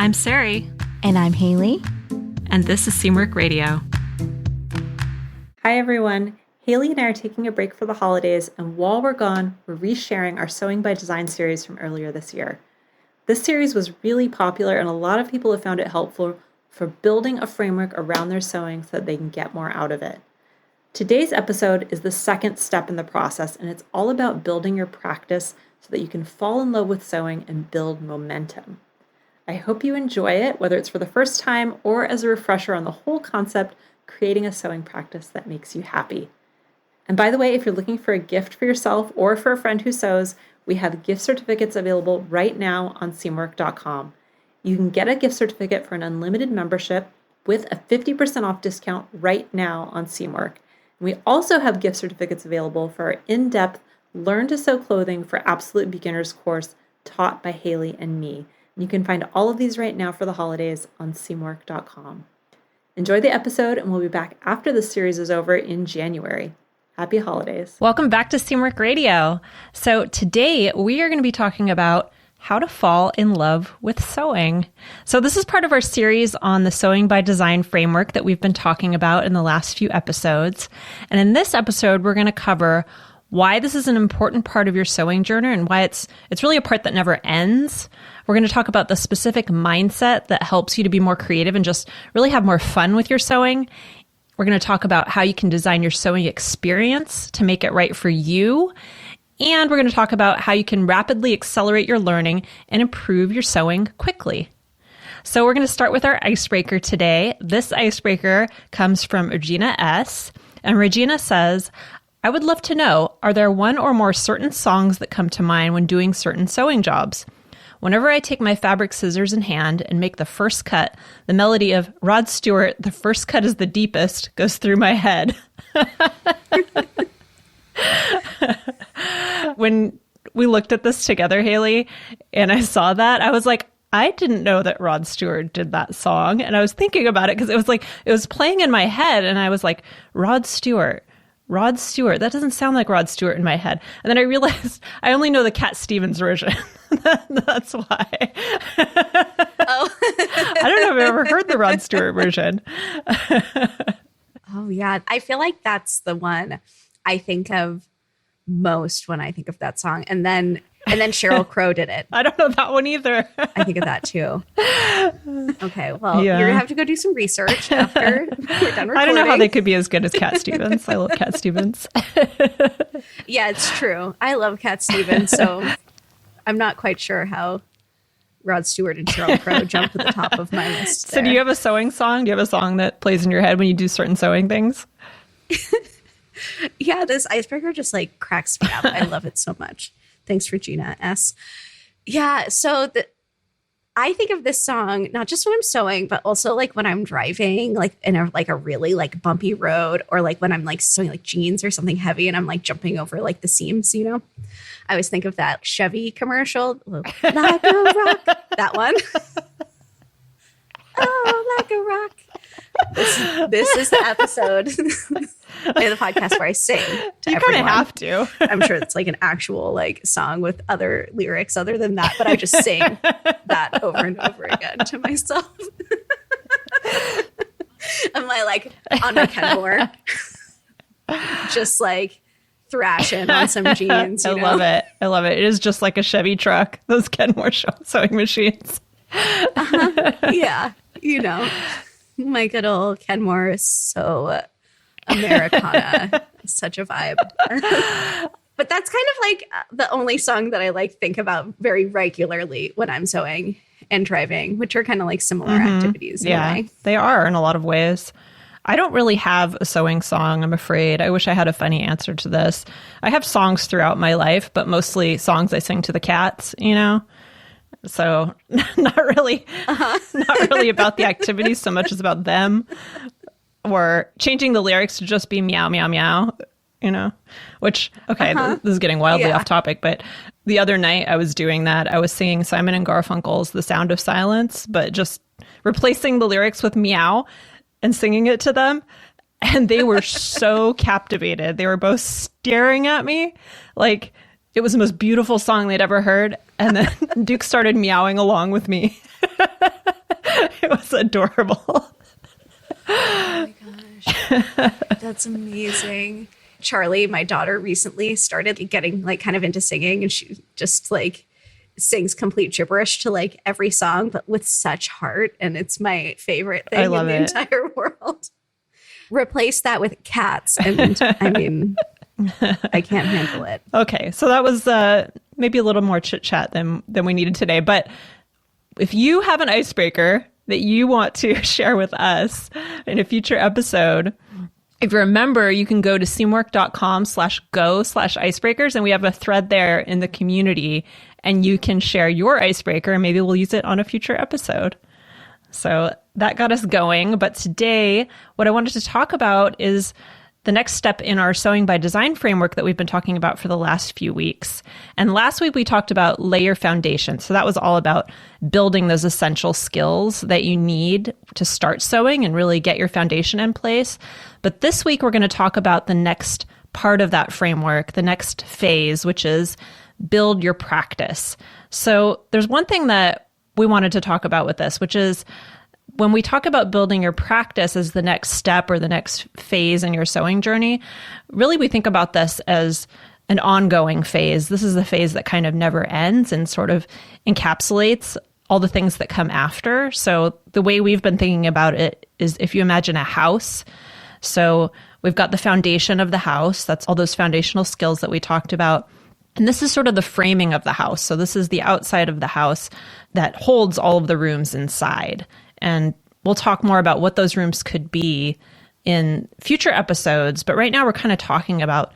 I'm Sarai. And I'm Haley. And this is Seamwork Radio. Hi everyone. Haley and I are taking a break for the holidays, and while we're gone, we're resharing our Sewing by Design series from earlier this year. This series was really popular, and a lot of people have found it helpful for building a framework around their sewing so that they can get more out of it. Today's episode is the second step in the process, and it's all about building your practice so that you can fall in love with sewing and build momentum. I hope you enjoy it, whether it's for the first time or as a refresher on the whole concept, creating a sewing practice that makes you happy. And by the way, if you're looking for a gift for yourself or for a friend who sews, we have gift certificates available right now on seamwork.com. You can get a gift certificate for an unlimited membership with a 50% off discount right now on Seamwork. And we also have gift certificates available for our in-depth Learn to Sew Clothing for Absolute Beginners course taught by Haley and me. You can find all of these right now for the holidays on seamwork.com. Enjoy the episode, and we'll be back after the series is over in January. Happy holidays. Welcome back to Seamwork Radio. So today we are going to be talking about how to fall in love with sewing. So this is part of our series on the Sewing by Design framework that we've been talking about in the last few episodes. And in this episode, we're going to cover why this is an important part of your sewing journey and why it's really a part that never ends. We're going to talk about the specific mindset that helps you to be more creative and just really have more fun with your sewing. We're going to talk about how you can design your sewing experience to make it right for you. And we're going to talk about how you can rapidly accelerate your learning and improve your sewing quickly. So we're going to start with our icebreaker today. This icebreaker comes from Regina S. And Regina says, I would love to know, are there one or more certain songs that come to mind when doing certain sewing jobs? Whenever I take my fabric scissors in hand and make the first cut, the melody of Rod Stewart, "The First Cut is the Deepest," goes through my head. When we looked at this together, Haley, and I saw that, I was like, I didn't know that Rod Stewart did that song. And I was thinking about it because it was playing in my head, and I was like, Rod Stewart, that doesn't sound like Rod Stewart in my head. And then I realized I only know the Cat Stevens version. That's why. Oh. I don't know if I've ever heard the Rod Stewart version. Oh, yeah. I feel like that's the one I think of most when I think of that song. And then Sheryl Crow did it. I don't know that one either. I think of that too. Okay, well, you're going to have to go do some research after we're done recording. I don't know how they could be as good as Cat Stevens. I love Cat Stevens. Yeah, it's true. I love Cat Stevens, so I'm not quite sure how Rod Stewart and Sheryl Crow jump to the top of my list So do you have a sewing song? Do you have a song that plays in your head when you do certain sewing things? Yeah, this icebreaker just like cracks me up. I love it so much. Thanks, Regina S. Yeah, so I think of this song not just when I'm sewing, but also like when I'm driving, like in a really like bumpy road, or like when I'm like sewing like jeans or something heavy and I'm like jumping over like the seams, you know. I always think of that Chevy commercial, like a rock, that one. Oh, like a rock. This is the episode in the podcast where I sing to you everyone. kind of have to. I'm sure it's like an actual like song with other lyrics other than that, but I just sing that over and over again to myself. I'm like on my Kenmore, just like thrashing on some jeans. I love it. It is just like a Chevy truck, those Kenmore sewing machines. Yeah, you know. My good old Kenmore is so Americana. Such a vibe. But that's kind of like the only song that I like think about very regularly when I'm sewing and driving, which are kind of like similar activities. Yeah, they are in a lot of ways. I don't really have a sewing song, I'm afraid. I wish I had a funny answer to this. I have songs throughout my life, but mostly songs I sing to the cats, you know? So not really about the activities so much as about them, or changing the lyrics to just be meow, meow, meow, you know, which, okay, this is getting wildly off topic, but the other night I was doing that. I was singing Simon and Garfunkel's The Sound of Silence, but just replacing the lyrics with meow and singing it to them. And they were so captivated. They were both staring at me like it was the most beautiful song they'd ever heard. And then Duke started meowing along with me. It was adorable. Oh my gosh. That's amazing. Charlie, my daughter, recently started getting like kind of into singing, and she just like sings complete gibberish to like every song, but with such heart. And it's my favorite thing in the entire world. Replace that with cats. And I mean, I can't handle it. Okay. So that was maybe a little more chit chat than we needed today. But if you have an icebreaker that you want to share with us in a future episode, if you remember, you can go to seamwork.com/go/icebreakers, and we have a thread there in the community, and you can share your icebreaker, and maybe we'll use it on a future episode. So that got us going. But today, what I wanted to talk about is the next step in our Sewing by Design framework that we've been talking about for the last few weeks. And last week we talked about layer foundation. So that was all about building those essential skills that you need to start sewing and really get your foundation in place. But this week we're going to talk about the next part of that framework, the next phase, which is build your practice. So there's one thing that we wanted to talk about with this, which is when we talk about building your practice as the next step or the next phase in your sewing journey, really we think about this as an ongoing phase. This is the phase that kind of never ends and sort of encapsulates all the things that come after. So the way we've been thinking about it is if you imagine a house. So we've got the foundation of the house. That's all those foundational skills that we talked about. And this is sort of the framing of the house. So this is the outside of the house that holds all of the rooms inside. And we'll talk more about what those rooms could be in future episodes. But right now we're kind of talking about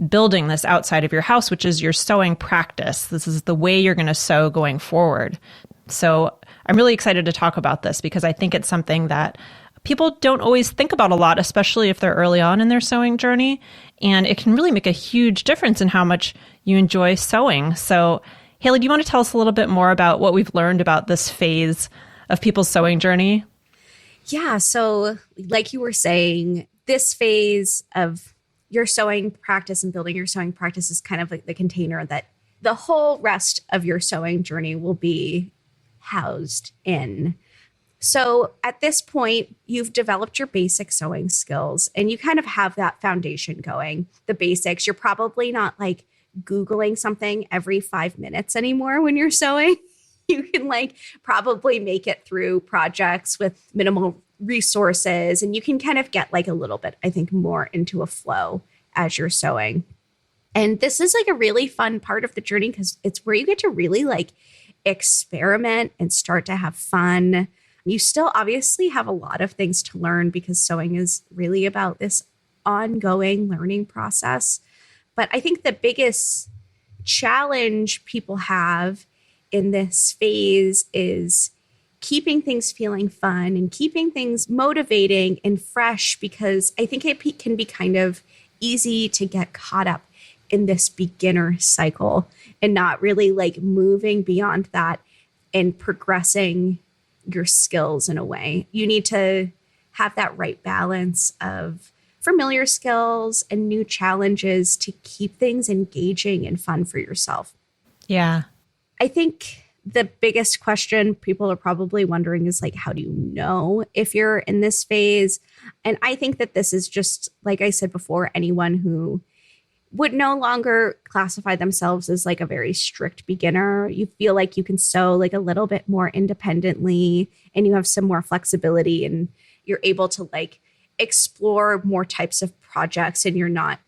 building this outside of your house, which is your sewing practice. This is the way you're going to sew going forward. So I'm really excited to talk about this because I think it's something that people don't always think about a lot, especially if they're early on in their sewing journey. And it can really make a huge difference in how much you enjoy sewing. So Haley, do you want to tell us a little bit more about what we've learned about this phase of people's sewing journey? Yeah. So like you were saying, this phase of your sewing practice and building your sewing practice is kind of like the container that the whole rest of your sewing journey will be housed in. So at this point, you've developed your basic sewing skills and you kind of have that foundation going, the basics. You're probably not like Googling something every 5 minutes anymore when you're sewing. You can like probably make it through projects with minimal resources, and you can kind of get like a little bit, I think, more into a flow as you're sewing. And this is like a really fun part of the journey because it's where you get to really like experiment and start to have fun. You still obviously have a lot of things to learn because sewing is really about this ongoing learning process. But I think the biggest challenge people have in this phase is keeping things feeling fun and keeping things motivating and fresh, because I think it can be kind of easy to get caught up in this beginner cycle and not really like moving beyond that and progressing your skills in a way. You need to have that right balance of familiar skills and new challenges to keep things engaging and fun for yourself. Yeah. I think the biggest question people are probably wondering is like, how do you know if you're in this phase? And I think that this is just, like I said before, anyone who would no longer classify themselves as like a very strict beginner. You feel like you can sew like a little bit more independently and you have some more flexibility and you're able to like explore more types of projects and you're not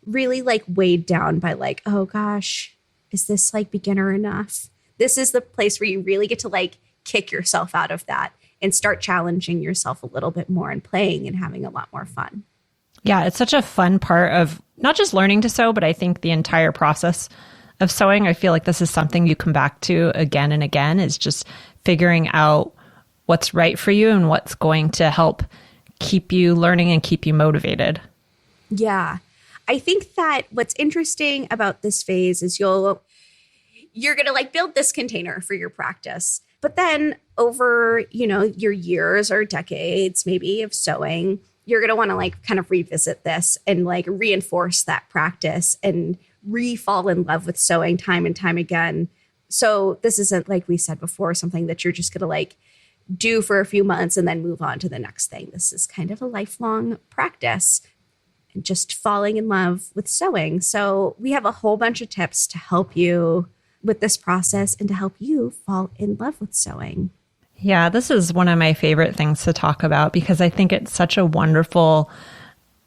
really like weighed down by like, oh gosh, is this like beginner enough? This is the place where you really get to like kick yourself out of that and start challenging yourself a little bit more and playing and having a lot more fun. Yeah, it's such a fun part of not just learning to sew, but I think the entire process of sewing. I feel like this is something you come back to again and again, is just figuring out what's right for you and what's going to help keep you learning and keep you motivated. Yeah. I think that what's interesting about this phase is you're going to like build this container for your practice. But then over, your years or decades maybe of sewing, you're going to want to like kind of revisit this and like reinforce that practice and re-fall in love with sewing time and time again. So this isn't, like we said before, something that you're just going to like do for a few months and then move on to the next thing. This is kind of a lifelong practice and just falling in love with sewing. So we have a whole bunch of tips to help you with this process and to help you fall in love with sewing. Yeah, this is one of my favorite things to talk about because I think it's such a wonderful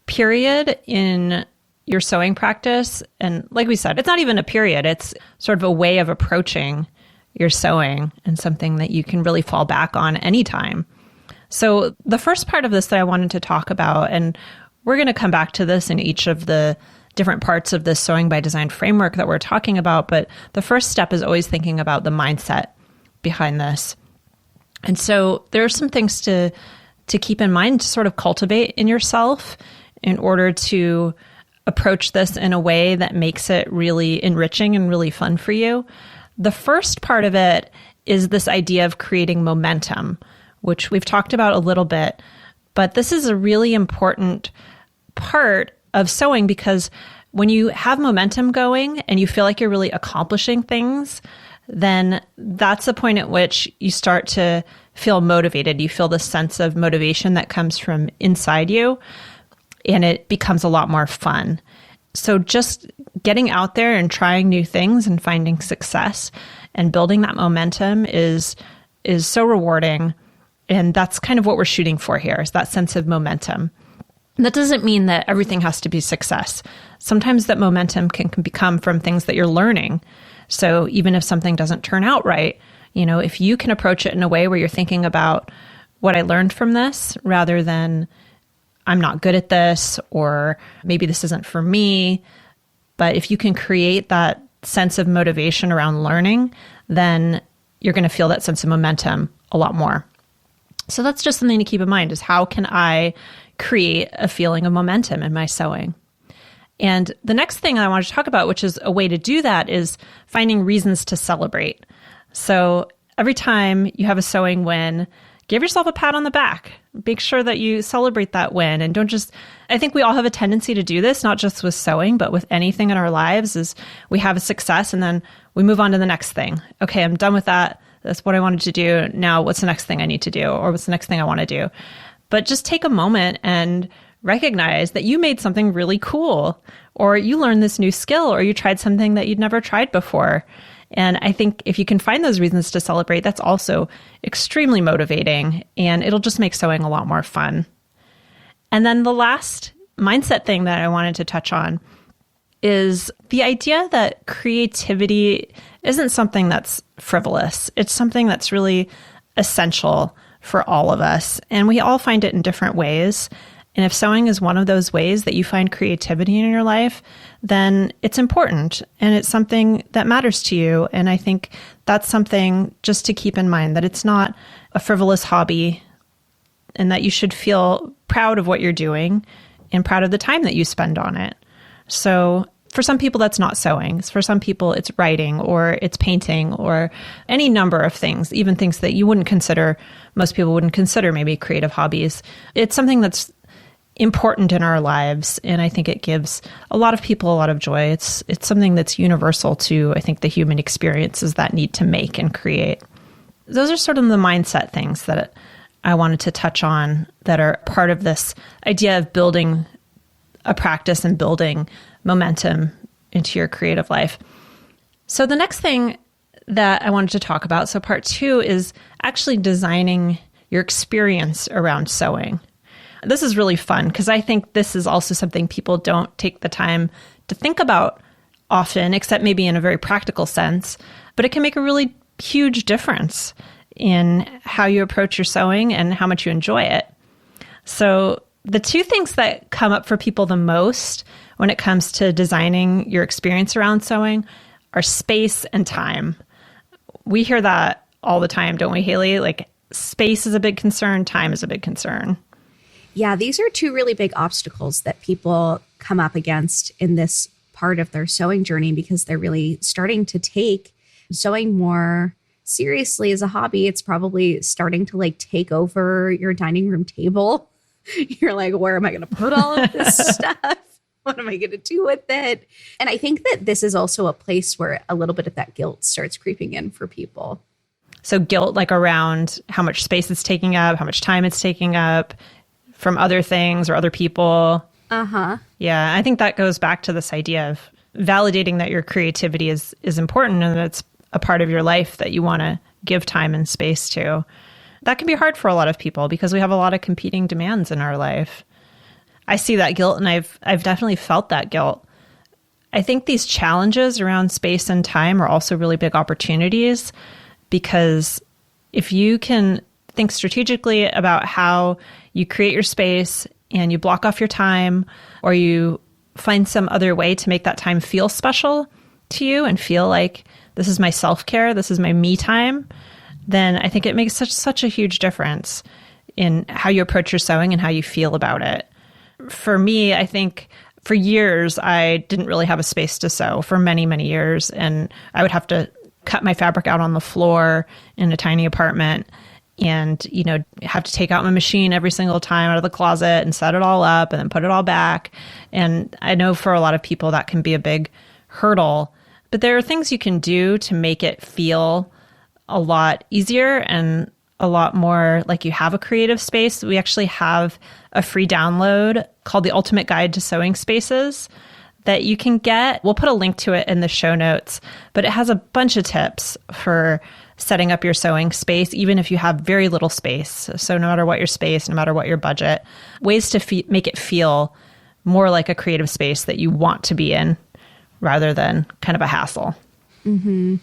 period in your sewing practice. And like we said, it's not even a period. It's sort of a way of approaching your sewing and something that you can really fall back on anytime. So the first part of this that I wanted to talk about, and we're going to come back to this in each of the different parts of this Sewing by Design framework that we're talking about, but the first step is always thinking about the mindset behind this. And so there are some things to keep in mind, to sort of cultivate in yourself in order to approach this in a way that makes it really enriching and really fun for you. The first part of it is this idea of creating momentum, which we've talked about a little bit, but this is a really important part of sewing because when you have momentum going and you feel like you're really accomplishing things, then that's the point at which you start to feel motivated. You feel the sense of motivation that comes from inside you, and it becomes a lot more fun. So just getting out there and trying new things and finding success and building that momentum is so rewarding. And that's kind of what we're shooting for here, is that sense of momentum. And that doesn't mean that everything has to be success. Sometimes that momentum can become from things that you're learning. So even if something doesn't turn out right, if you can approach it in a way where you're thinking about what I learned from this rather than I'm not good at this, or maybe this isn't for me. But if you can create that sense of motivation around learning, then you're going to feel that sense of momentum a lot more. So that's just something to keep in mind, is how can I create a feeling of momentum in my sewing? And the next thing I want to talk about, which is a way to do that, is finding reasons to celebrate. So every time you have a sewing win, give yourself a pat on the back. Make sure that you celebrate that win, and don't just, I think we all have a tendency to do this, not just with sewing, but with anything in our lives, is we have a success and then we move on to the next thing. Okay, I'm done with that. That's what I wanted to do. Now what's the next thing I need to do? Or what's the next thing I want to do? But just take a moment and recognize that you made something really cool, or you learned this new skill, or you tried something that you'd never tried before. And I think if you can find those reasons to celebrate, that's also extremely motivating, and it'll just make sewing a lot more fun. And then the last mindset thing that I wanted to touch on is the idea that creativity isn't something that's frivolous. It's something that's really essential for all of us, and we all find it in different ways. And if sewing is one of those ways that you find creativity in your life, then it's important and it's something that matters to you. And I think that's something just to keep in mind, that it's not a frivolous hobby and that you should feel proud of what you're doing and proud of the time that you spend on it. So for some people, that's not sewing. For some people, it's writing or it's painting or any number of things, even things that you wouldn't consider, most people wouldn't consider maybe creative hobbies. It's something that's important in our lives, and I think it gives a lot of people a lot of joy. It's something that's universal to, I think, the human experiences that need to make and create. Those are sort of the mindset things that I wanted to touch on that are part of this idea of building a practice and building momentum into your creative life. So the next thing that I wanted to talk about, so part 2, is actually designing your experience around sewing. This is really fun because I think this is also something people don't take the time to think about often, except maybe in a very practical sense, but it can make a really huge difference in how you approach your sewing and how much you enjoy it. So the two things that come up for people the most when it comes to designing your experience around sewing are space and time. We hear that all the time, don't we, Haley? Like, space is a big concern, time is a big concern. Yeah, these are two really big obstacles that people come up against in this part of their sewing journey, because they're really starting to take sewing more seriously as a hobby. It's probably starting to take over your dining room table. You're like, where am I going to put all of this stuff? What am I going to do with it? And I think that this is also a place where a little bit of that guilt starts creeping in for people. So guilt, like around how much space it's taking up, how much time it's taking up from other things or other people. Uh-huh. Yeah, I think that goes back to this idea of validating that your creativity is important and that it's a part of your life that you want to give time and space to. That can be hard for a lot of people because we have a lot of competing demands in our life. I see that guilt, and I've definitely felt that guilt. I think these challenges around space and time are also really big opportunities, because if you can think strategically about how you create your space and you block off your time, or you find some other way to make that time feel special to you and feel like this is my self-care, this is my me time, then I think it makes such a huge difference in how you approach your sewing and how you feel about it. For me, I think for years, I didn't really have a space to sew for many, many years. And I would have to cut my fabric out on the floor in a tiny apartment and, have to take out my machine every single time out of the closet and set it all up and then put it all back. And I know for a lot of people that can be a big hurdle, but there are things you can do to make it feel a lot easier and a lot more like you have a creative space. We actually have a free download called The Ultimate Guide to Sewing Spaces that you can get. We'll put a link to it in the show notes, but it has a bunch of tips for setting up your sewing space, even if you have very little space. So no matter what your space, no matter what your budget, ways to make it feel more like a creative space that you want to be in rather than kind of a hassle. Mm-hmm.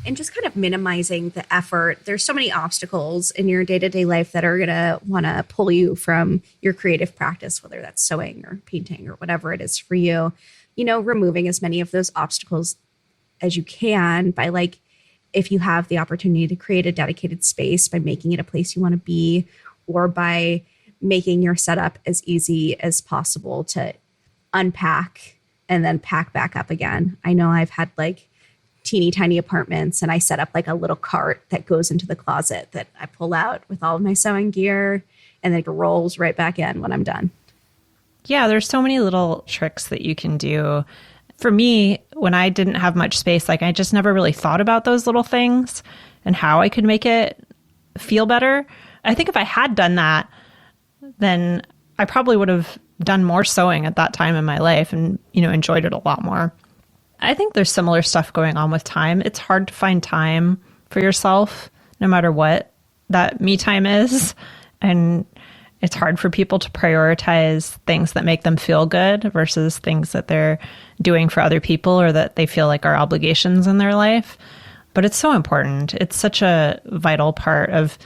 And just kind of minimizing the effort. There's so many obstacles in your day-to-day life that are going to want to pull you from your creative practice, whether that's sewing or painting or whatever it is for you. Removing as many of those obstacles as you can by, if you have the opportunity to create a dedicated space, by making it a place you want to be, or by making your setup as easy as possible to unpack and then pack back up again. I know I've had teeny tiny apartments, and I set up a little cart that goes into the closet that I pull out with all of my sewing gear, and then it rolls right back in when I'm done. Yeah, there's so many little tricks that you can do. For me, when I didn't have much space, I just never really thought about those little things and how I could make it feel better. I think if I had done that, then I probably would have done more sewing at that time in my life and, enjoyed it a lot more. I think there's similar stuff going on with time. It's hard to find time for yourself, no matter what that me time is. And it's hard for people to prioritize things that make them feel good versus things that they're doing for other people or that they feel like are obligations in their life. But it's so important. It's such a vital part of,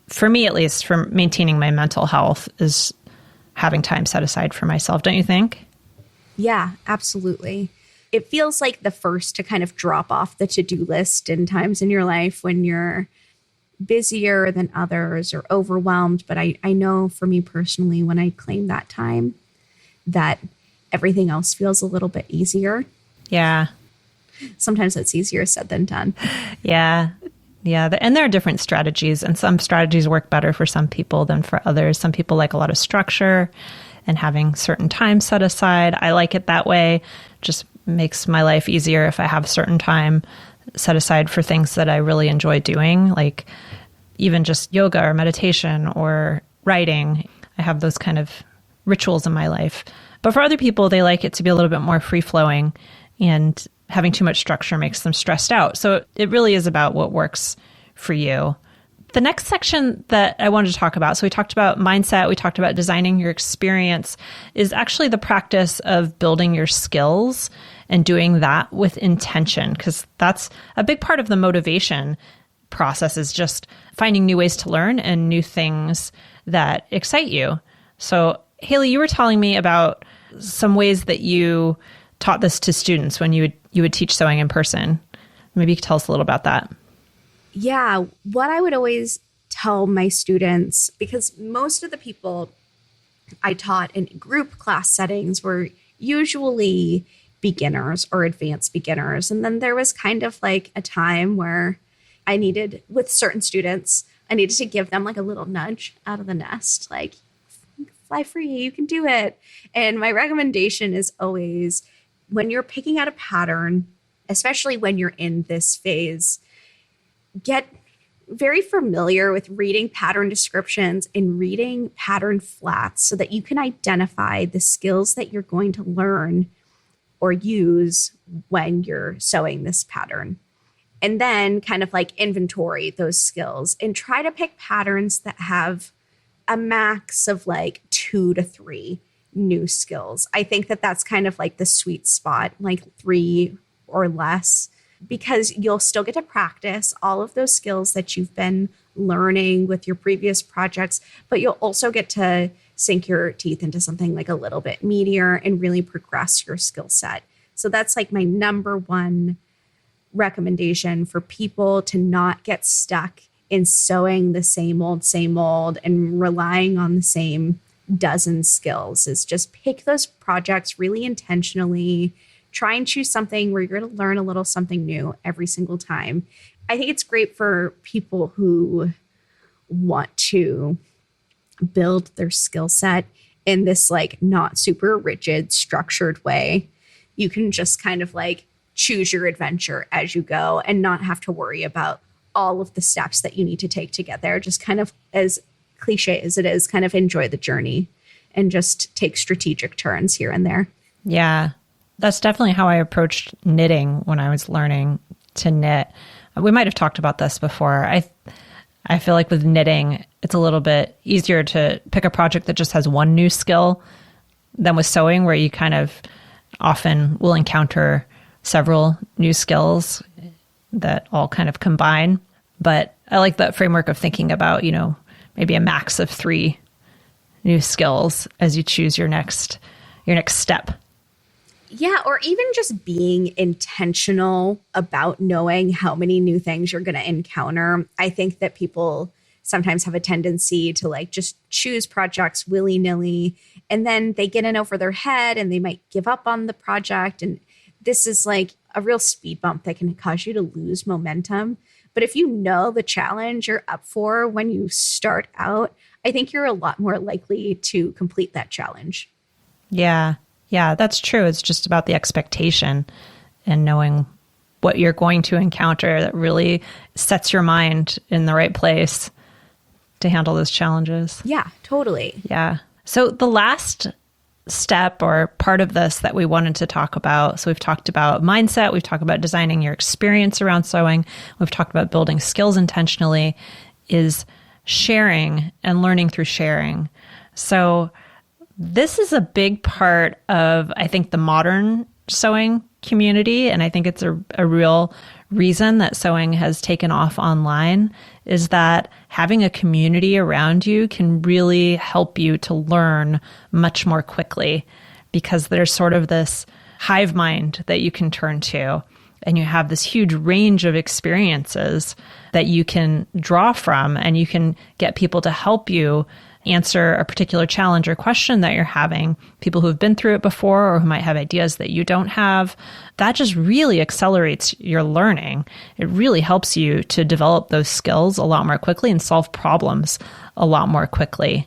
for me at least, for maintaining my mental health, is having time set aside for myself. Don't you think? Yeah, absolutely. It feels like the first to kind of drop off the to-do list in times in your life when you're busier than others or overwhelmed. But I know for me personally, when I claim that time, that everything else feels a little bit easier. Yeah. Sometimes it's easier said than done. Yeah. Yeah. And there are different strategies, and some strategies work better for some people than for others. Some people like a lot of structure and having certain time set aside. I like it that way. Just makes my life easier if I have certain time set aside for things that I really enjoy doing, like even just yoga or meditation or writing. I have those kind of rituals in my life. But for other people, they like it to be a little bit more free-flowing, and having too much structure makes them stressed out. So it really is about what works for you. The next section that I wanted to talk about, so we talked about mindset, we talked about designing your experience, is actually the practice of building your skills and doing that with intention, because that's a big part of the motivation process, is just finding new ways to learn and new things that excite you. So Haley, you were telling me about some ways that you taught this to students when you would teach sewing in person. Maybe you could tell us a little about that. Yeah, what I would always tell my students, because most of the people I taught in group class settings were usually beginners or advanced beginners. And then there was kind of a time where I needed, with certain students, I needed to give them a little nudge out of the nest, fly free. You can do it. And my recommendation is always when you're picking out a pattern, especially when you're in this phase, get very familiar with reading pattern descriptions and reading pattern flats so that you can identify the skills that you're going to learn or use when you're sewing this pattern. And then kind of like inventory those skills and try to pick patterns that have a max of like 2 to 3 new skills. I think that that's kind of like the sweet spot, like 3 or less, because you'll still get to practice all of those skills that you've been learning with your previous projects, but you'll also get to sink your teeth into something like a little bit meatier and really progress your skill set. So that's like my number one recommendation for people to not get stuck in sewing the same old, and relying on the same dozen skills is just pick those projects really intentionally. Try and choose something where you're going to learn a little something new every single time. I think it's great for people who want to build their skill set in this like not super rigid, structured way. You can just kind of like choose your adventure as you go and not have to worry about all of the steps that you need to take to get there. Just kind of, as cliche as it is, kind of enjoy the journey and just take strategic turns here and there. Yeah. That's definitely how I approached knitting when I was learning to knit. We might have talked about this before. I feel like with knitting, it's a little bit easier to pick a project that just has one new skill than with sewing, where you kind of often will encounter several new skills that all kind of combine. But I like that framework of thinking about, maybe a max of 3 new skills as you choose your next step. Yeah, or even just being intentional about knowing how many new things you're going to encounter. I think that people sometimes have a tendency to like just choose projects willy-nilly, and then they get in over their head and they might give up on the project. And this is like a real speed bump that can cause you to lose momentum. But if you know the challenge you're up for when you start out, I think you're a lot more likely to complete that challenge. Yeah. Yeah, that's true. It's just about the expectation and knowing what you're going to encounter that really sets your mind in the right place to handle those challenges. Yeah, totally. Yeah. So the last step or part of this that we wanted to talk about, so we've talked about mindset, we've talked about designing your experience around sewing, we've talked about building skills intentionally, is sharing and learning through sharing. So this is a big part of, I think, the modern sewing community. And I think it's a real reason that sewing has taken off online, is that having a community around you can really help you to learn much more quickly, because there's sort of this hive mind that you can turn to. And you have this huge range of experiences that you can draw from, and you can get people to help you answer a particular challenge or question that you're having, people who have been through it before or who might have ideas that you don't have. That just really accelerates your learning. It really helps you to develop those skills a lot more quickly and solve problems a lot more quickly.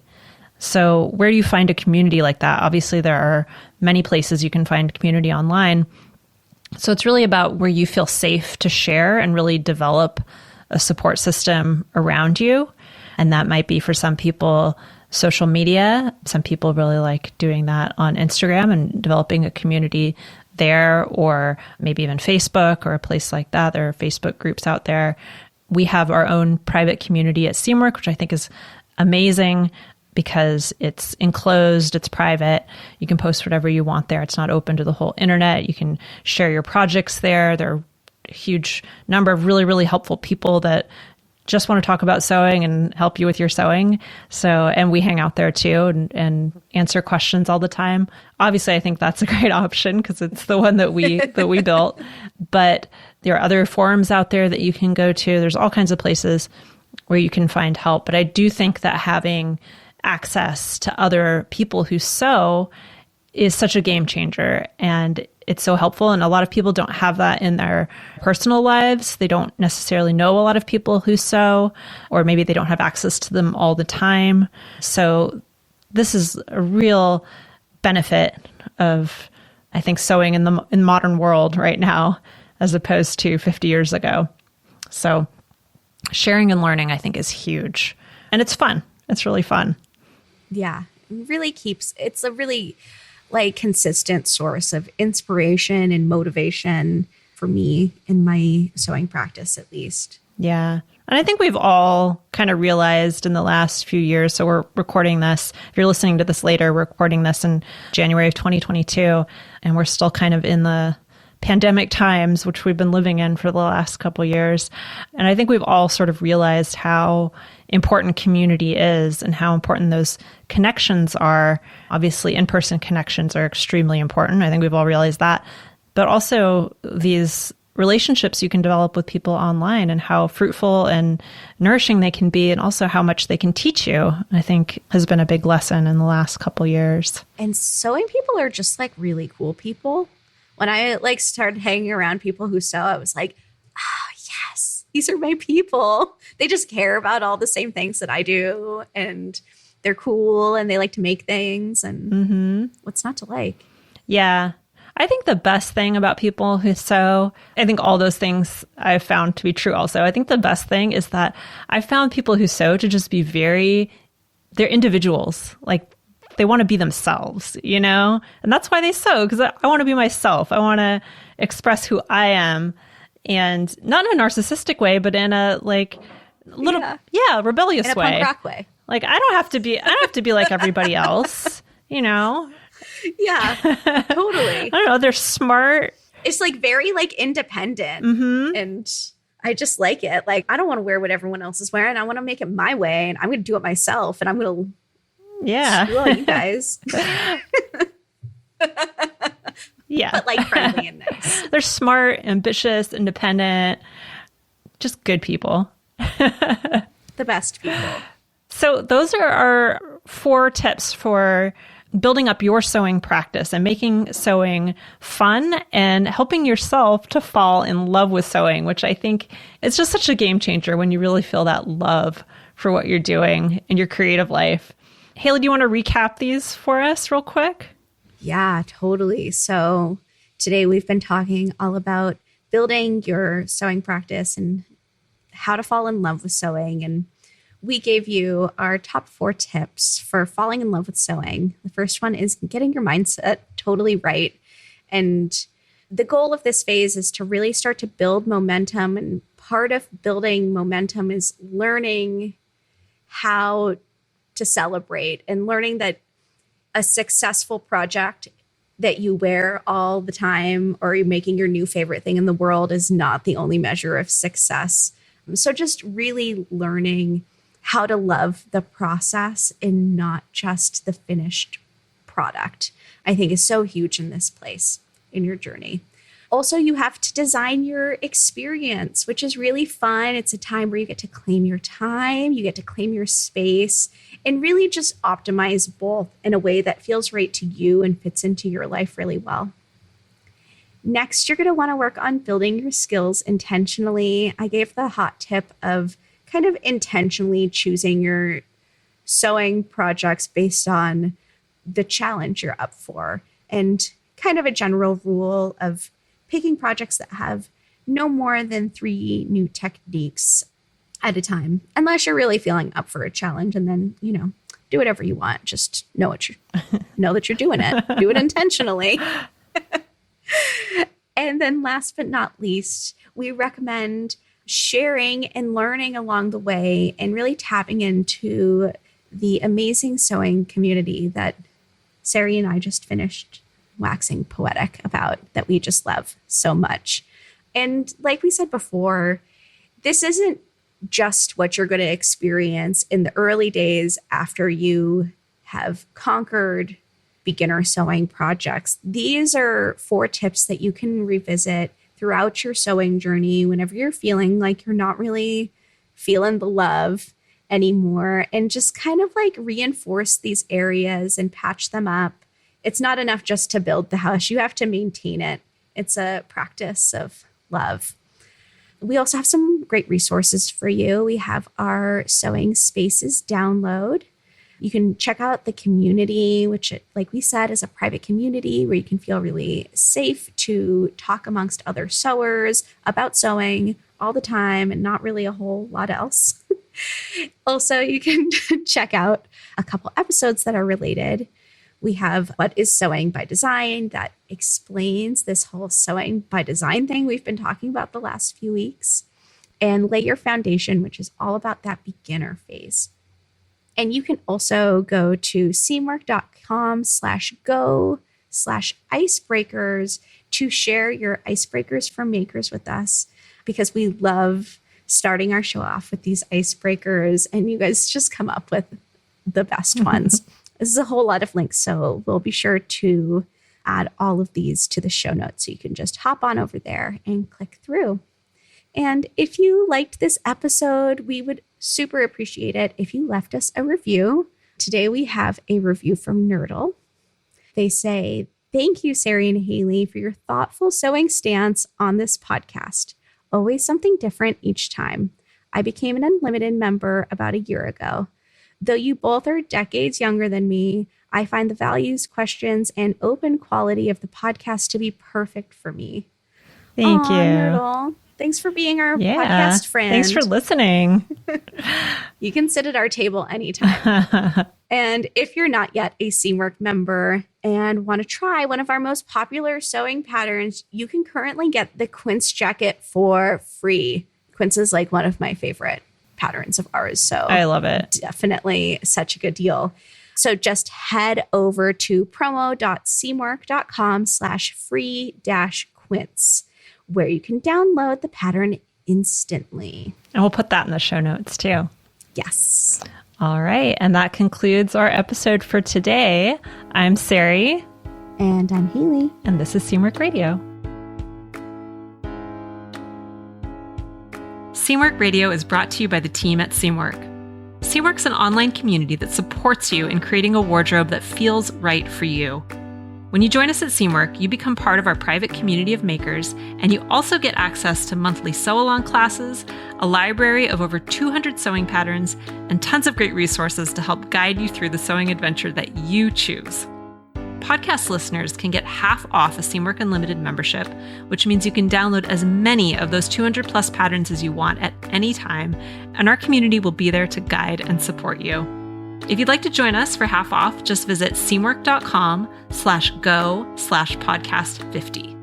So where do you find a community like that? Obviously, there are many places you can find community online. So it's really about where you feel safe to share and really develop a support system around you. And that might be, for some people, social media. Some people really like doing that on Instagram and developing a community there, or maybe even Facebook or a place like that. There are Facebook groups out there. We have our own private community at Seamwork, which I think is amazing because it's enclosed, it's private. You can post whatever you want there. It's not open to the whole internet. You can share your projects there. There are a huge number of really, really helpful people that just want to talk about sewing and help you with your sewing. So, and we hang out there too and answer questions all the time. Obviously, I think that's a great option because it's the one that we built. But there are other forums out there that you can go to. There's all kinds of places where you can find help. But I do think that having access to other people who sew is such a game changer, and it's so helpful. And a lot of people don't have that in their personal lives. They don't necessarily know a lot of people who sew, or maybe they don't have access to them all the time. So this is a real benefit of, I think, sewing in the modern world right now, as opposed to 50 years ago. So sharing and learning, I think, is huge. And it's fun. It's really fun. Yeah, it really it's a really like consistent source of inspiration and motivation for me in my sewing practice, at least. Yeah. And I think we've all kind of realized in the last few years, so we're recording this, if you're listening to this later, we're recording this in January of 2022, and we're still kind of in the pandemic times, which we've been living in for the last couple of years. And I think we've all sort of realized how important community is and how important those connections are. Obviously, in-person connections are extremely important. I think we've all realized that. But also these relationships you can develop with people online and how fruitful and nourishing they can be, and also how much they can teach you, I think has been a big lesson in the last couple of years. And sewing people are just like really cool people. When I like started hanging around people who sew, I was like, oh, yes, these are my people. They just care about all the same things that I do, and they're cool and they like to make things, and what's not to like? Yeah. I think the best thing about people who sew, I think all those things I've found to be true also. I think the best thing is that I found people who sew to just be they're individuals. Like, they want to be themselves, you know? And that's why they sew, because I want to be myself. I want to express who I am, and not in a narcissistic way, but in a like little, rebellious in a way. Punk rock way. Like, I don't have to be like everybody else, you know? Yeah, totally. I don't know. They're smart. It's like very like independent, and I just like it. Like, I don't want to wear what everyone else is wearing. I want to make it my way, and I'm going to do it myself, and I'm going to screw all you guys. Yeah. But like friendly and nice. They're smart, ambitious, independent, just good people. The best people. So those are our 4 tips for building up your sewing practice and making sewing fun and helping yourself to fall in love with sewing, which I think is just such a game changer when you really feel that love for what you're doing in your creative life. Haley, do you want to recap these for us real quick? Yeah, totally. So today we've been talking all about building your sewing practice and how to fall in love with sewing. And we gave you our top 4 tips for falling in love with sewing. The first one is getting your mindset totally right. And the goal of this phase is to really start to build momentum. And part of building momentum is learning how to celebrate and learning that a successful project that you wear all the time or you're making your new favorite thing in the world is not the only measure of success. So just really learning how to love the process and not just the finished product, I think is so huge in this place in your journey. Also, you have to design your experience, which is really fun. It's a time where you get to claim your time, you get to claim your space, and really just optimize both in a way that feels right to you and fits into your life really well. Next, you're going to want to work on building your skills intentionally. I gave the hot tip of kind of intentionally choosing your sewing projects based on the challenge you're up for, and kind of a general rule of picking projects that have no more than 3 new techniques at a time, unless you're really feeling up for a challenge, and then, do whatever you want. Just know that you're doing it. Do it intentionally. And then last but not least, we recommend sharing and learning along the way and really tapping into the amazing sewing community that Sarai and I just finished waxing poetic about, that we just love so much. And like we said before, this isn't just what you're going to experience in the early days after you have conquered beginner sewing projects. These are 4 tips that you can revisit throughout your sewing journey whenever you're feeling like you're not really feeling the love anymore, and just kind of like reinforce these areas and patch them up. It's not enough just to build the house. You have to maintain it. It's a practice of love. We also have some great resources for you. We have our Sewing Spaces download, You can check out the community, which, like we said, is a private community where you can feel really safe to talk amongst other sewers about sewing all the time and not really a whole lot else. Also, you can check out a couple episodes that are related. We have What is Sewing by Design that explains this whole sewing by design thing we've been talking about the last few weeks. And Lay Your Foundation, which is all about that beginner phase. And you can also go to seamwork.com/go/icebreakers to share your icebreakers for makers with us, because we love starting our show off with these icebreakers, and you guys just come up with the best ones. This is a whole lot of links, so we'll be sure to add all of these to the show notes so you can just hop on over there and click through. And if you liked this episode, we would super appreciate it if you left us a review. Today we have a review from Nerdle. They say, "Thank you, Sarai and Haley, for your thoughtful sewing stance on this podcast. Always something different each time. I became an Unlimited member about a year ago. Though you both are decades younger than me, I find the values, questions, and open quality of the podcast to be perfect for me." Thank you. Nerdle. Thanks for being our podcast friend. Thanks for listening. You can sit at our table anytime. And if you're not yet a Seamwork member and want to try one of our most popular sewing patterns, you can currently get the Quince jacket for free. Quince is like one of my favorite patterns of ours. So I love it. Definitely such a good deal. So just head over to promo.seamwork.com/free-quince, where you can download the pattern instantly. And we'll put that in the show notes too. Yes. All right. And that concludes our episode for today. I'm Sarai. And I'm Haley. And this is Seamwork Radio. Seamwork Radio is brought to you by the team at Seamwork. Seamwork's an online community that supports you in creating a wardrobe that feels right for you. When you join us at Seamwork, you become part of our private community of makers, and you also get access to monthly sew-along classes, a library of over 200 sewing patterns, and tons of great resources to help guide you through the sewing adventure that you choose. Podcast listeners can get half off a Seamwork Unlimited membership, which means you can download as many of those 200 plus patterns as you want at any time, and our community will be there to guide and support you. If you'd like to join us for half off, just visit seamwork.com/go/podcast50.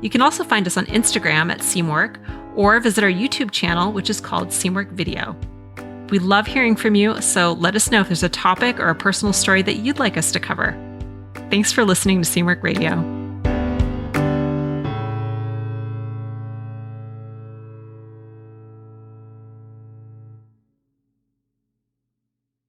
You can also find us on Instagram at Seamwork, or visit our YouTube channel, which is called Seamwork Video. We love hearing from you, so let us know if there's a topic or a personal story that you'd like us to cover. Thanks for listening to Seamwork Radio.